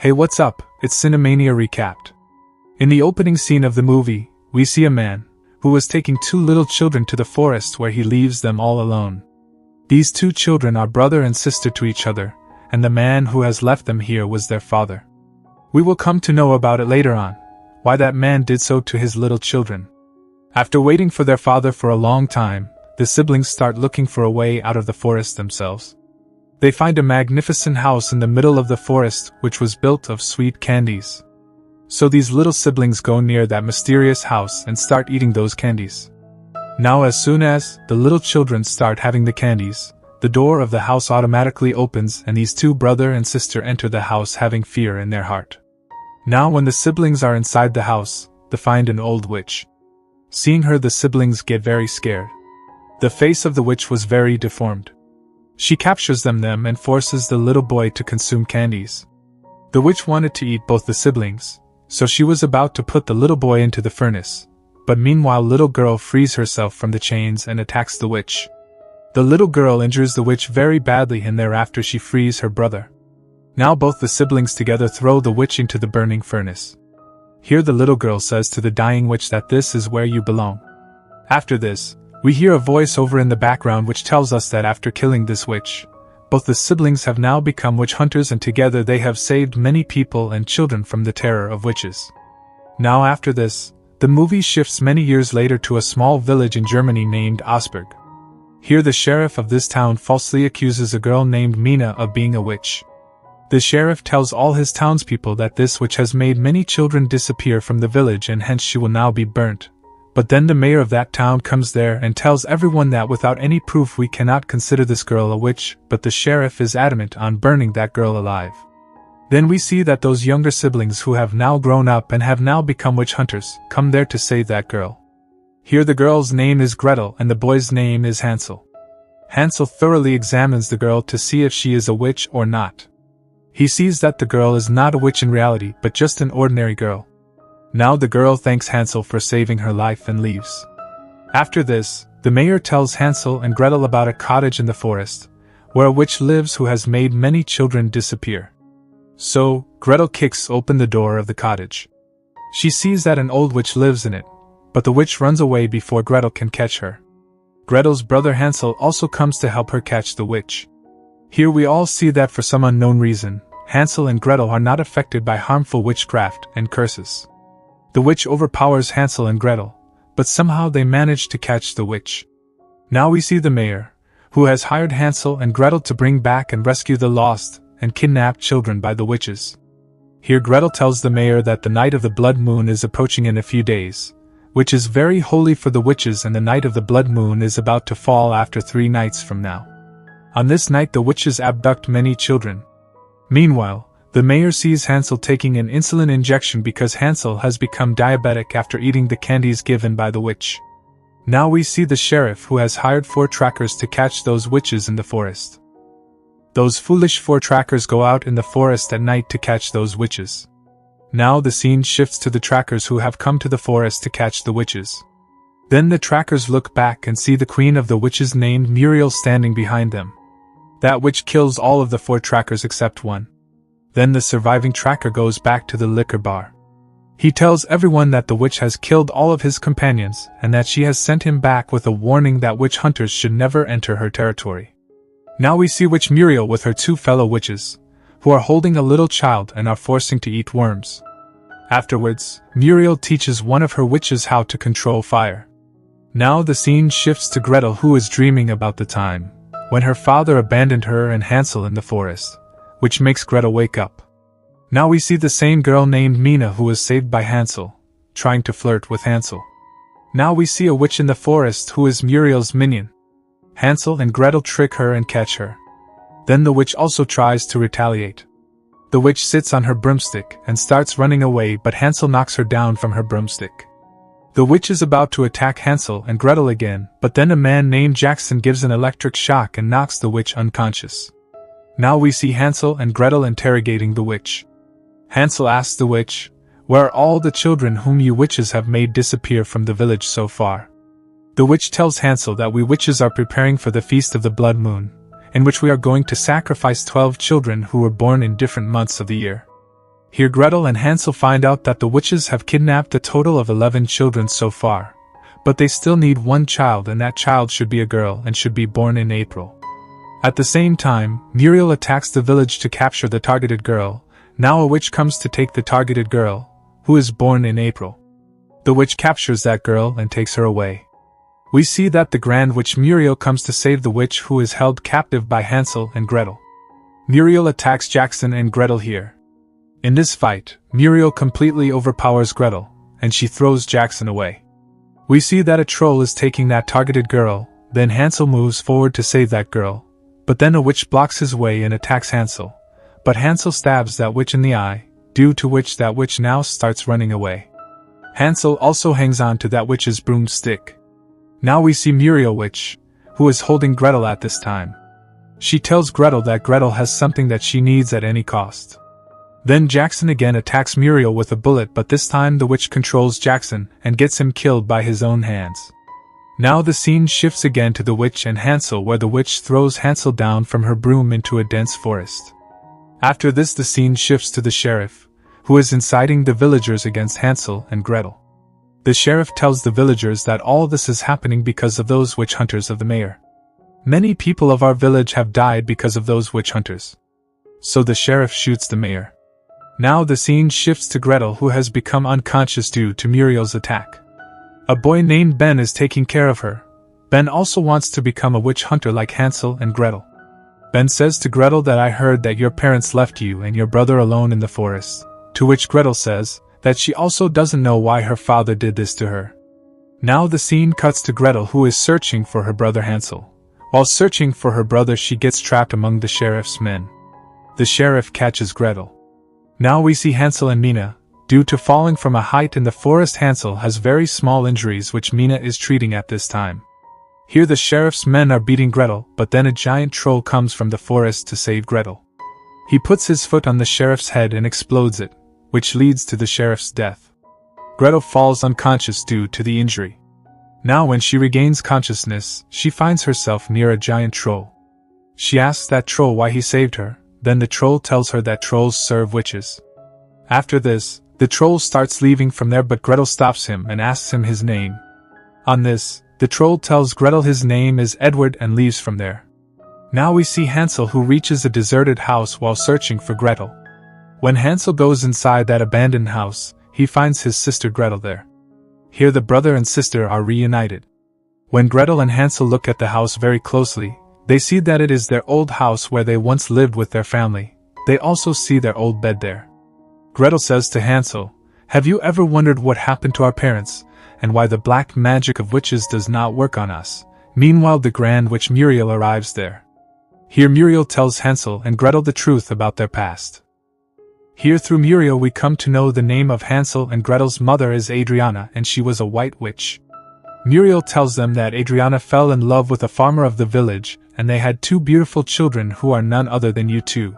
Hey, what's up? It's Cinemania Recapped. In the opening scene of the movie, we see a man who was taking two little children to the forest where he leaves them all alone. These two children are brother and sister to each other, and the man who has left them here was their father. We will come to know about it later on, why that man did so to his little children. After waiting for their father for a long time, the siblings start looking for a way out of the forest themselves. They find a magnificent house in the middle of the forest which was built of sweet candies. So these little siblings go near that mysterious house and start eating those candies. Now as soon as the little children start having the candies, the door of the house automatically opens and these two brother and sister enter the house having fear in their heart. Now when the siblings are inside the house, they find an old witch. Seeing her, the siblings get very scared. The face of the witch was very deformed. She captures them and forces the little boy to consume candies. The witch wanted to eat both the siblings, so she was about to put the little boy into the furnace, but meanwhile little girl frees herself from the chains and attacks the witch. The little girl injures the witch very badly and thereafter she frees her brother. Now both the siblings together throw the witch into the burning furnace. Here the little girl says to the dying witch that this is where you belong. After this, we hear a voice over in the background which tells us that after killing this witch, both the siblings have now become witch hunters and together they have saved many people and children from the terror of witches. Now after this, the movie shifts many years later to a small village in Germany named Augsburg. Here the sheriff of this town falsely accuses a girl named Mina of being a witch. The sheriff tells all his townspeople that this witch has made many children disappear from the village and hence she will now be burnt. But then the mayor of that town comes there and tells everyone that without any proof we cannot consider this girl a witch, but the sheriff is adamant on burning that girl alive. Then we see that those younger siblings who have now grown up and have now become witch hunters come there to save that girl. Here the girl's name is Gretel and the boy's name is Hansel. Hansel thoroughly examines the girl to see if she is a witch or not. He sees that the girl is not a witch in reality but just an ordinary girl. Now the girl thanks Hansel for saving her life and leaves. After this, the mayor tells Hansel and Gretel about a cottage in the forest, where a witch lives who has made many children disappear. So, Gretel kicks open the door of the cottage. She sees that an old witch lives in it, but the witch runs away before Gretel can catch her. Gretel's brother Hansel also comes to help her catch the witch. Here we all see that for some unknown reason, Hansel and Gretel are not affected by harmful witchcraft and curses. The witch overpowers Hansel and Gretel, but somehow they manage to catch the witch. Now we see the mayor, who has hired Hansel and Gretel to bring back and rescue the lost and kidnapped children by the witches. Here Gretel tells the mayor that the night of the blood moon is approaching in a few days, which is very holy for the witches, and the night of the blood moon is about to fall after 3 nights from now. On this night the witches abduct many children. Meanwhile, the mayor sees Hansel taking an insulin injection because Hansel has become diabetic after eating the candies given by the witch. Now we see the sheriff who has hired 4 trackers to catch those witches in the forest. Those foolish 4 trackers go out in the forest at night to catch those witches. Now the scene shifts to the trackers who have come to the forest to catch the witches. Then the trackers look back and see the queen of the witches named Muriel standing behind them. That witch kills all of the 4 trackers except one. Then the surviving tracker goes back to the liquor bar. He tells everyone that the witch has killed all of his companions and that she has sent him back with a warning that witch hunters should never enter her territory. Now we see witch Muriel with her 2 fellow witches, who are holding a little child and are forcing to eat worms. Afterwards, Muriel teaches one of her witches how to control fire. Now the scene shifts to Gretel, who is dreaming about the time when her father abandoned her and Hansel in the forest, which makes Gretel wake up. Now we see the same girl named Mina who was saved by Hansel, trying to flirt with Hansel. Now we see a witch in the forest who is Muriel's minion. Hansel and Gretel trick her and catch her. Then the witch also tries to retaliate. The witch sits on her broomstick and starts running away, but Hansel knocks her down from her broomstick. The witch is about to attack Hansel and Gretel again, but then a man named Jackson gives an electric shock and knocks the witch unconscious. Now we see Hansel and Gretel interrogating the witch. Hansel asks the witch, "Where are all the children whom you witches have made disappear from the village so far?" The witch tells Hansel that we witches are preparing for the feast of the blood moon, in which we are going to sacrifice 12 children who were born in different months of the year. Here Gretel and Hansel find out that the witches have kidnapped a total of 11 children so far, but they still need one child, and that child should be a girl and should be born in April. At the same time, Muriel attacks the village to capture the targeted girl. Now a witch comes to take the targeted girl, who is born in April. The witch captures that girl and takes her away. We see that the Grand Witch Muriel comes to save the witch who is held captive by Hansel and Gretel. Muriel attacks Jackson and Gretel here. In this fight, Muriel completely overpowers Gretel, and she throws Jackson away. We see that a troll is taking that targeted girl, then Hansel moves forward to save that girl, but then a witch blocks his way and attacks Hansel. But Hansel stabs that witch in the eye, due to which that witch now starts running away. Hansel also hangs on to that witch's broomstick. Now we see Muriel Witch, who is holding Gretel at this time. She tells Gretel that Gretel has something that she needs at any cost. Then Jackson again attacks Muriel with a bullet, but this time the witch controls Jackson and gets him killed by his own hands. Now the scene shifts again to the witch and Hansel, where the witch throws Hansel down from her broom into a dense forest. After this the scene shifts to the sheriff, who is inciting the villagers against Hansel and Gretel. The sheriff tells the villagers that all this is happening because of those witch hunters of the mayor. Many people of our village have died because of those witch hunters. So the sheriff shoots the mayor. Now the scene shifts to Gretel, who has become unconscious due to Muriel's attack. A boy named Ben is taking care of her. Ben also wants to become a witch hunter like Hansel and Gretel. Ben says to Gretel that I heard that your parents left you and your brother alone in the forest, to which Gretel says that she also doesn't know why her father did this to her. Now the scene cuts to Gretel, who is searching for her brother Hansel. While searching for her brother, she gets trapped among the sheriff's men. The sheriff catches Gretel. Now we see Hansel and Mina. Due to falling from a height in the forest, Hansel has very small injuries which Mina is treating at this time. Here the sheriff's men are beating Gretel, but then a giant troll comes from the forest to save Gretel. He puts his foot on the sheriff's head and explodes it, which leads to the sheriff's death. Gretel falls unconscious due to the injury. Now when she regains consciousness, she finds herself near a giant troll. She asks that troll why he saved her, then the troll tells her that trolls serve witches. After this, the troll starts leaving from there, but Gretel stops him and asks him his name. On this, the troll tells Gretel his name is Edward and leaves from there. Now we see Hansel, who reaches a deserted house while searching for Gretel. When Hansel goes inside that abandoned house, he finds his sister Gretel there. Here the brother and sister are reunited. When Gretel and Hansel look at the house very closely, they see that it is their old house where they once lived with their family. They also see their old bed there. Gretel says to Hansel, "Have you ever wondered what happened to our parents, and why the black magic of witches does not work on us?" Meanwhile the Grand Witch Muriel arrives there. Here Muriel tells Hansel and Gretel the truth about their past. Here through Muriel we come to know the name of Hansel and Gretel's mother is Adriana, and she was a white witch. Muriel tells them that Adriana fell in love with a farmer of the village, and they had 2 beautiful children who are none other than you two.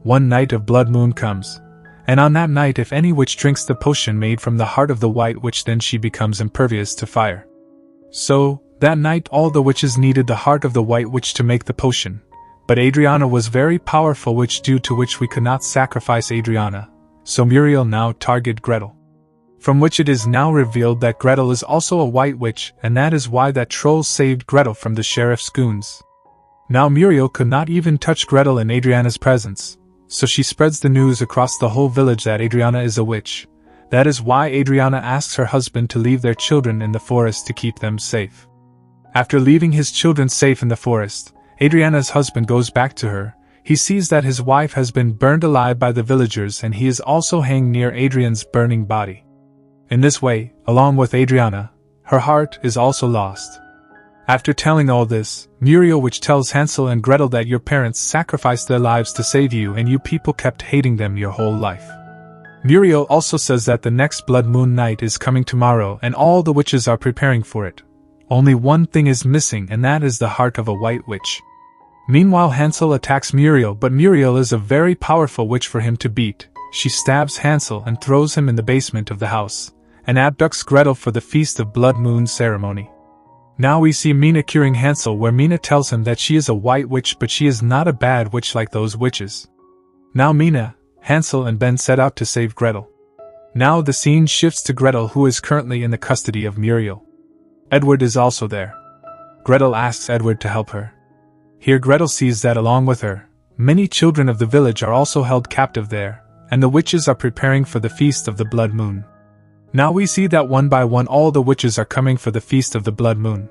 One night of blood moon comes, and on that night if any witch drinks the potion made from the heart of the white witch, then she becomes impervious to fire. So, that night all the witches needed the heart of the white witch to make the potion. But Adriana was very powerful witch, due to which we could not sacrifice Adriana, so Muriel now targeted Gretel. From which it is now revealed that Gretel is also a white witch, and that is why that troll saved Gretel from the sheriff's goons. Now Muriel could not even touch Gretel in Adriana's presence, so she spreads the news across the whole village that Adriana is a witch. That is why Adriana asks her husband to leave their children in the forest to keep them safe. After leaving his children safe in the forest, Adriana's husband goes back to her. He sees that his wife has been burned alive by the villagers, and he is also hanging near Adrian's burning body. In this way, along with Adriana, her heart is also lost. After telling all this, Muriel Witch tells Hansel and Gretel that your parents sacrificed their lives to save you, and you people kept hating them your whole life. Muriel also says that the next blood moon night is coming tomorrow, and all the witches are preparing for it. Only one thing is missing, and that is the heart of a white witch. Meanwhile Hansel attacks Muriel, but Muriel is a very powerful witch for him to beat. She stabs Hansel and throws him in the basement of the house, and abducts Gretel for the Feast of Blood Moon ceremony. Now we see Mina curing Hansel, where Mina tells him that she is a white witch, but she is not a bad witch like those witches. Now Mina, Hansel and Ben set out to save Gretel. Now the scene shifts to Gretel, who is currently in the custody of Muriel. Edward is also there. Gretel asks Edward to help her. Here Gretel sees that along with her, many children of the village are also held captive there, and the witches are preparing for the Feast of the Blood Moon. Now we see that one by one all the witches are coming for the Feast of the Blood Moon.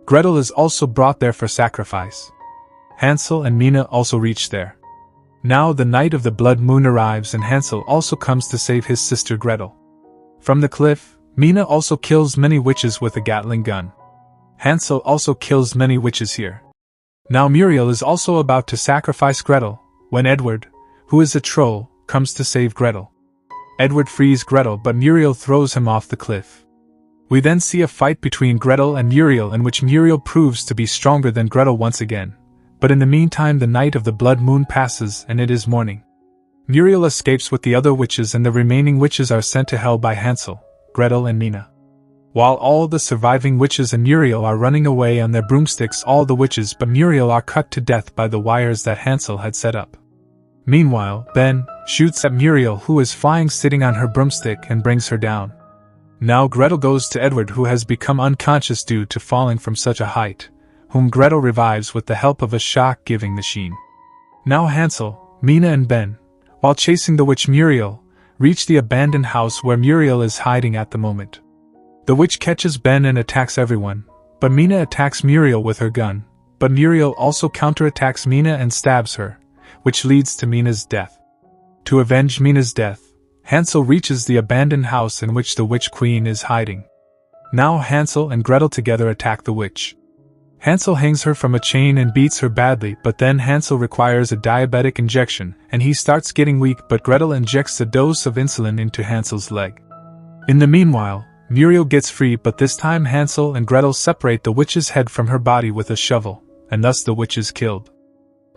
Gretel is also brought there for sacrifice. Hansel and Mina also reach there. Now the night of the blood moon arrives and Hansel also comes to save his sister Gretel. From the cliff, Mina also kills many witches with a Gatling gun. Hansel also kills many witches here. Now Muriel is also about to sacrifice Gretel, when Edward, who is a troll, comes to save Gretel. Edward frees Gretel but Muriel throws him off the cliff. We then see a fight between Gretel and Muriel in which Muriel proves to be stronger than Gretel once again. But in the meantime the night of the blood moon passes and it is morning. Muriel escapes with the other witches and the remaining witches are sent to hell by Hansel, Gretel and Mina. While all the surviving witches and Muriel are running away on their broomsticks, all the witches but Muriel are cut to death by the wires that Hansel had set up. Meanwhile, Ben shoots at Muriel, who is flying sitting on her broomstick, and brings her down. Now Gretel goes to Edward, who has become unconscious due to falling from such a height, whom Gretel revives with the help of a shock-giving machine. Now Hansel, Mina and Ben, while chasing the witch Muriel, reach the abandoned house where Muriel is hiding at the moment. The witch catches Ben and attacks everyone, but Mina attacks Muriel with her gun, but Muriel also counterattacks Mina and stabs her, which leads to Mina's death. To avenge Mina's death, Hansel reaches the abandoned house in which the witch queen is hiding. Now Hansel and Gretel together attack the witch. Hansel hangs her from a chain and beats her badly, but then Hansel requires a diabetic injection and he starts getting weak, but Gretel injects a dose of insulin into Hansel's leg. In the meanwhile, Muriel gets free, but this time Hansel and Gretel separate the witch's head from her body with a shovel, and thus the witch is killed.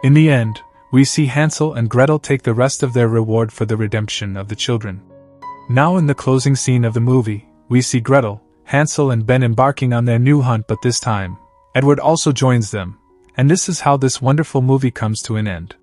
In the end, we see Hansel and Gretel take the rest of their reward for the redemption of the children. Now in the closing scene of the movie, we see Gretel, Hansel and Ben embarking on their new hunt, but this time, Edward also joins them, and this is how this wonderful movie comes to an end.